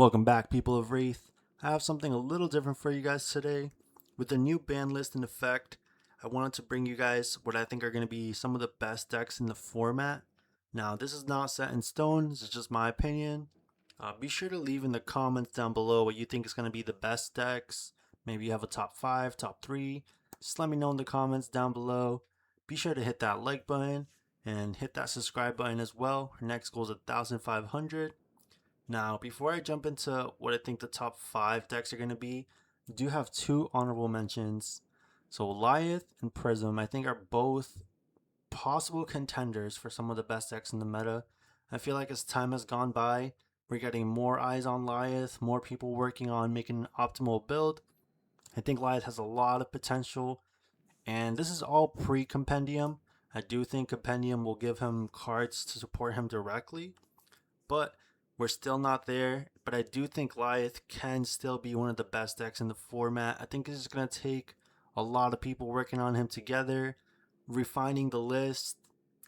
Welcome back, people of Wraith. I have something a little different for you guys today. With the new ban list in effect, I wanted to bring you guys what I think are going to be some of the best decks in the format. Now, this is not set in stone, this is just my opinion. Be sure to leave in the comments down below what you think is going to be the best decks. Maybe you have a top 5, top 3. Just let me know in the comments down below. Be sure to hit that like button and hit that subscribe button as well. Our next goal is 1,500. Now, before I jump into what I think the top 5 decks are going to be, I do have two honorable mentions. So, Lyeth and Prism, I think, are both possible contenders for some of the best decks in the meta. I feel like as time has gone by, we're getting more eyes on Lyeth, more people working on making an optimal build. I think Lyeth has a lot of potential, and this is all pre Compendium. I do think Compendium will give him cards to support him directly, but we're still not there. But I do think Lyeth can still be one of the best decks in the format. I think it's just going to take a lot of people working on him together, refining the list.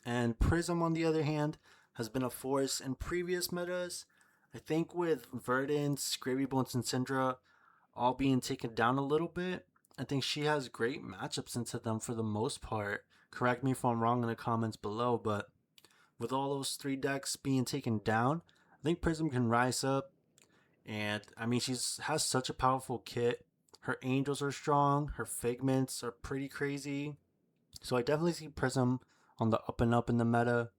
And Prism, on the other hand, has been a force in previous metas. I think with Verdance, Gravy Bones, and Syndra all being taken down a little bit, I think she has great matchups into them for the most part. Correct me if I'm wrong in the comments below, but with all those three decks being taken down, I think Prism can rise up. And I mean, she's has such a powerful kit. Her angels are strong. Her figments are pretty crazy. So I definitely see Prism on the up and up in the meta.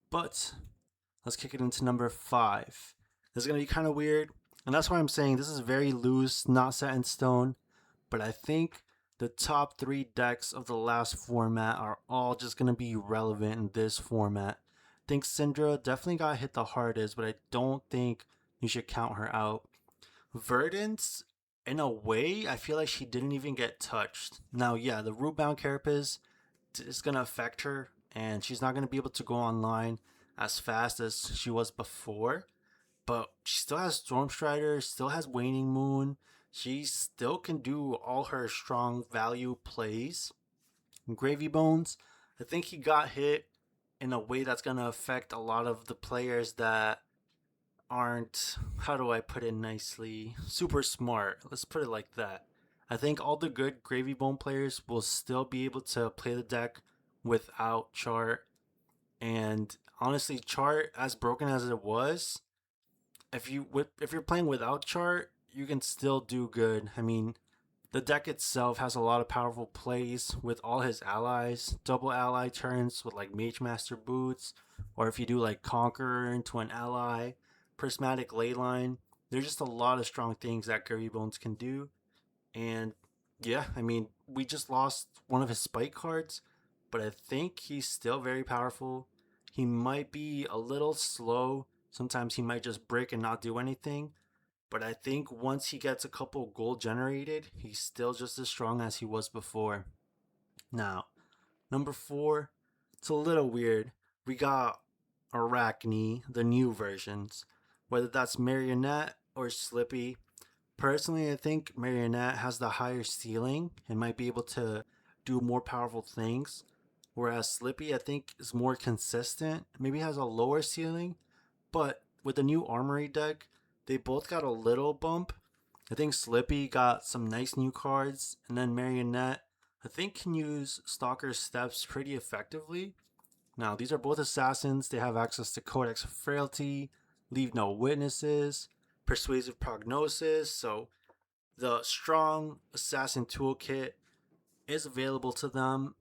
But let's kick it into number 5. This is gonna be kind of weird, and that's why I'm saying this is very loose, not set in stone. But I think the top 3 decks of the last format are all just gonna be relevant in this format. I think Syndra definitely got hit the hardest, but I don't think you should count her out. Verdance, in a way, I feel like she didn't even get touched. Now, yeah, the root-bound carapace is going to affect her, and she's not going to be able to go online as fast as she was before. But she still has Stormstrider, still has Waning Moon. She still can do all her strong value plays. And Gravy Bones, I think he got hit in a way that's going to affect a lot of the players that aren't, how do I put it nicely, super smart. Let's put it like that. I think all the good Gravy Bone players will still be able to play the deck without Chart. And honestly, Chart, as broken as it was, if you're playing without Chart, you can still do good. I mean, the deck itself has a lot of powerful plays with all his allies, double ally turns with like Mage Master Boots, or if you do like Conqueror into an ally, Prismatic Leyline. There's just a lot of strong things that Gary Bones can do. And yeah, I mean, we just lost one of his spike cards, but I think he's still very powerful. He might be a little slow. Sometimes he might just brick and not do anything. But I think once he gets a couple gold generated, he's still just as strong as he was before. Now, number 4, it's a little weird. We got Arachne, the new versions. Whether that's Marionette or Slippy. Personally, I think Marionette has the higher ceiling and might be able to do more powerful things. Whereas Slippy, I think, is more consistent. Maybe has a lower ceiling. But with the new Armory deck, they both got a little bump. I think Slippy got some nice new cards, and then Marionette, I think, can use Stalker's Steps pretty effectively. Now, these are both assassins. They have access to Codex of Frailty, Leave No Witnesses, Persuasive Prognosis, so the strong assassin toolkit is available to them,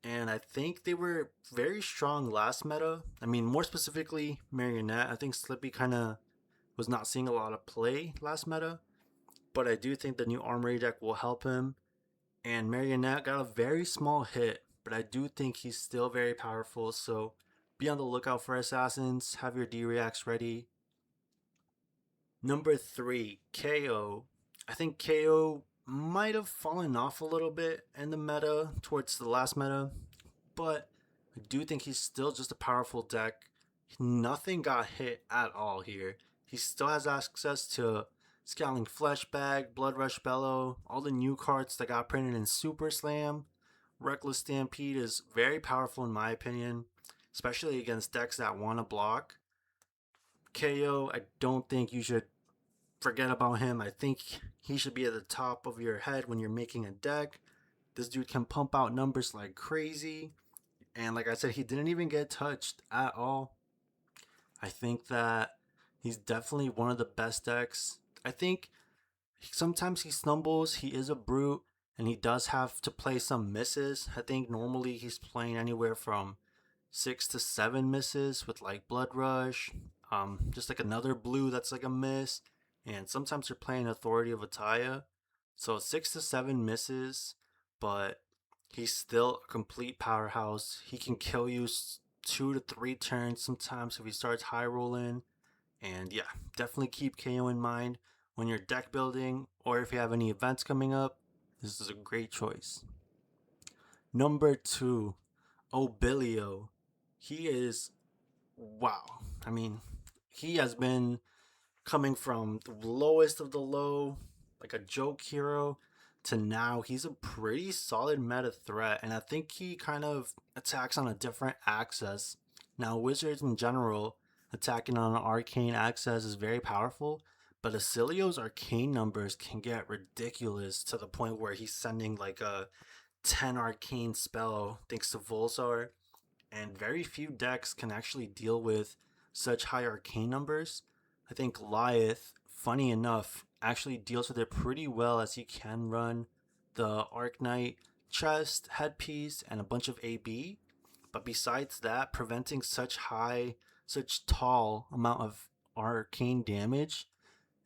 and I think they were very strong last meta. I mean, more specifically, Marionette. I think Slippy kind of was not seeing a lot of play last meta, but I do think the new Armory deck will help him. And Marionette got a very small hit, but I do think he's still very powerful, so be on the lookout for assassins. Have your D-Reacts ready. Number 3, KO. I think KO might have fallen off a little bit in the meta towards the last meta, but I do think he's still just a powerful deck. Nothing got hit at all here. He still has access to Scowling Fleshbag, Blood Rush Bellow, all the new cards that got printed in Super Slam. Reckless Stampede is very powerful in my opinion, especially against decks that want to block. KO, I don't think you should forget about him. I think he should be at the top of your head when you're making a deck. This dude can pump out numbers like crazy. And like I said, he didn't even get touched at all. I think that he's definitely one of the best decks. I think sometimes he stumbles, he is a brute, and he does have to play some misses. I think normally he's playing anywhere from 6 to 7 misses with like Blood Rush, just like another blue that's like a miss, and sometimes you're playing Authority of Ataya. So 6 to 7 misses, but he's still a complete powerhouse. He can kill you 2 to 3 turns sometimes if he starts high rolling. And yeah, definitely keep KO in mind when you're deck building or if you have any events coming up. This is a great choice. Number 2, Obilio. He is wow. I mean, he has been coming from the lowest of the low, like a joke hero, to now he's a pretty solid meta threat. And I think he kind of attacks on a different axis. Now, wizards in general, attacking on an arcane axis is very powerful, but Acilio's arcane numbers can get ridiculous to the point where he's sending like a 10 arcane spell thanks to Volsar, and very few decks can actually deal with such high arcane numbers. I think Lyeth, funny enough, actually deals with it pretty well as he can run the Arc Knight chest, headpiece, and a bunch of AB. But besides that, preventing such tall amount of arcane damage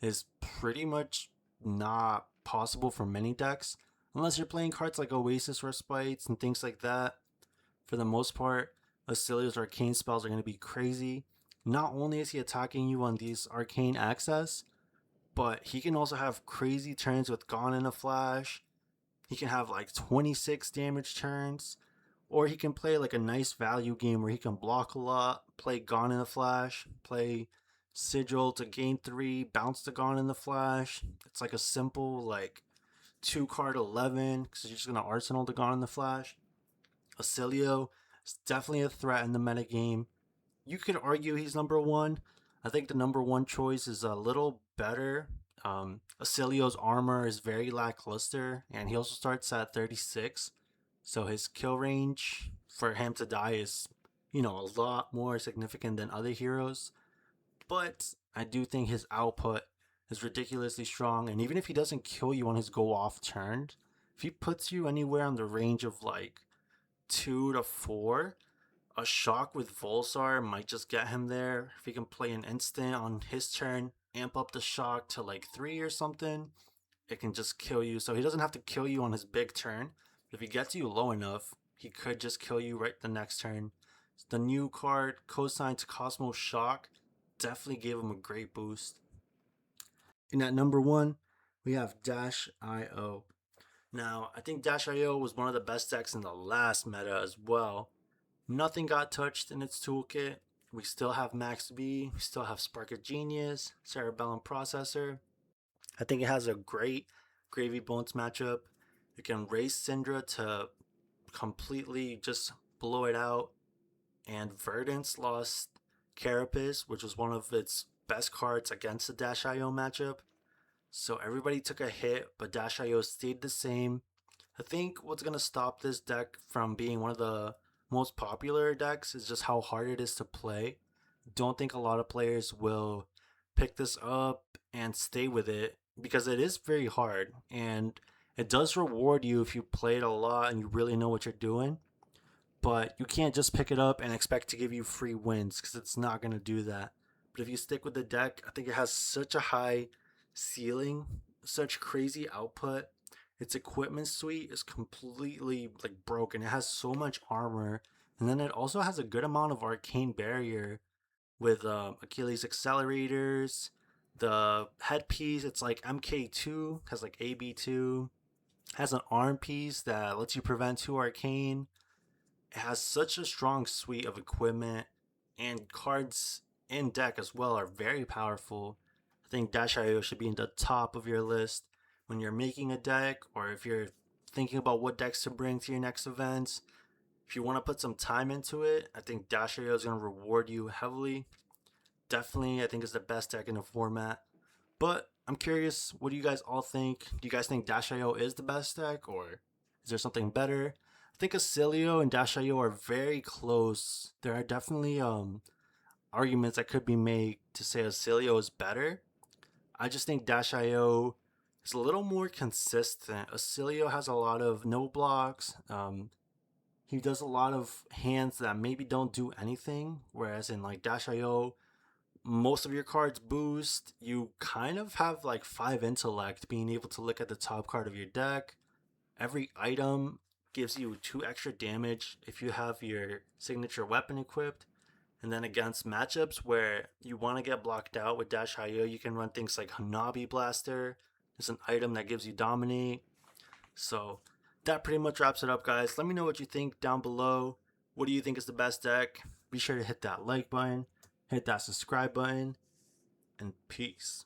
is pretty much not possible for many decks. Unless you're playing cards like Oasis Respites and things like that. For the most part, Acilio's arcane spells are going to be crazy. Not only is he attacking you on these arcane access, but he can also have crazy turns with Gone in a Flash. He can have like 26 damage turns. Or he can play like a nice value game where he can block a lot, play Gone in a Flash, play Sigil to gain 3, bounce to Gone in the Flash. It's like a simple like 2 card 11 because you're just going to Arsenal to Gone in the Flash. Acilio is definitely a threat in the metagame. You could argue he's number 1. I think the number 1 choice is a little better. Acilio's armor is very lackluster, and he also starts at 36. So his kill range for him to die is, a lot more significant than other heroes. But I do think his output is ridiculously strong. And even if he doesn't kill you on his go off turn, if he puts you anywhere on the range of like 2 to 4, a shock with Volsar might just get him there. If he can play an instant on his turn, amp up the shock to like 3 or something, it can just kill you. So he doesn't have to kill you on his big turn. If he gets you low enough, he could just kill you right the next turn. The new card, Cosine to Cosmos Shock, definitely gave him a great boost. And at number 1, we have Dash IO. Now, I think Dash IO was one of the best decks in the last meta as well. Nothing got touched in its toolkit. We still have Max B, we still have Spark of Genius, Cerebellum Processor. I think it has a great Gravy Bones matchup. It can raise Syndra to completely just blow it out. And Verdance lost Carapace, which was one of its best cards against the Dash IO matchup. So everybody took a hit, but Dash IO stayed the same. I think what's going to stop this deck from being one of the most popular decks is just how hard it is to play. Don't think a lot of players will pick this up and stay with it because it is very hard, and it does reward you if you play it a lot and you really know what you're doing. But you can't just pick it up and expect to give you free wins because it's not going to do that. But if you stick with the deck, I think it has such a high ceiling, such crazy output. Its equipment suite is completely like broken. It has so much armor, and then it also has a good amount of arcane barrier with Achilles accelerators. The headpiece, it's like MK2, has like AB2, has an arm piece that lets you prevent 2 arcane. It has such a strong suite of equipment, and cards in deck as well are very powerful. I think Dash IO should be in the top of your list when you're making a deck, or if you're thinking about what decks to bring to your next events. If you want to put some time into it, I think Dash IO is going to reward you heavily. Definitely, I think it's the best deck in the format. But I'm curious, what do you guys all think? Do you guys think Dash.io is the best deck, or is there something better? I think Acilio and Dash.io are very close. There are definitely arguments that could be made to say Acilio is better. I just think Dash.io is a little more consistent. Acilio has a lot of no blocks. He does a lot of hands that maybe don't do anything, whereas in like Dash.io, most of your cards boost. You kind of have like 5 intellect, being able to look at the top card of your deck. Every item gives you 2 extra damage if you have your signature weapon equipped. And then against matchups where you want to get blocked out with Dash.io, you can run things like Hanabi Blaster. It's an item that gives you Dominate. So that pretty much wraps it up, guys. Let me know what you think down below. What do you think is the best deck? Be sure to hit that like button, hit that subscribe button, and peace.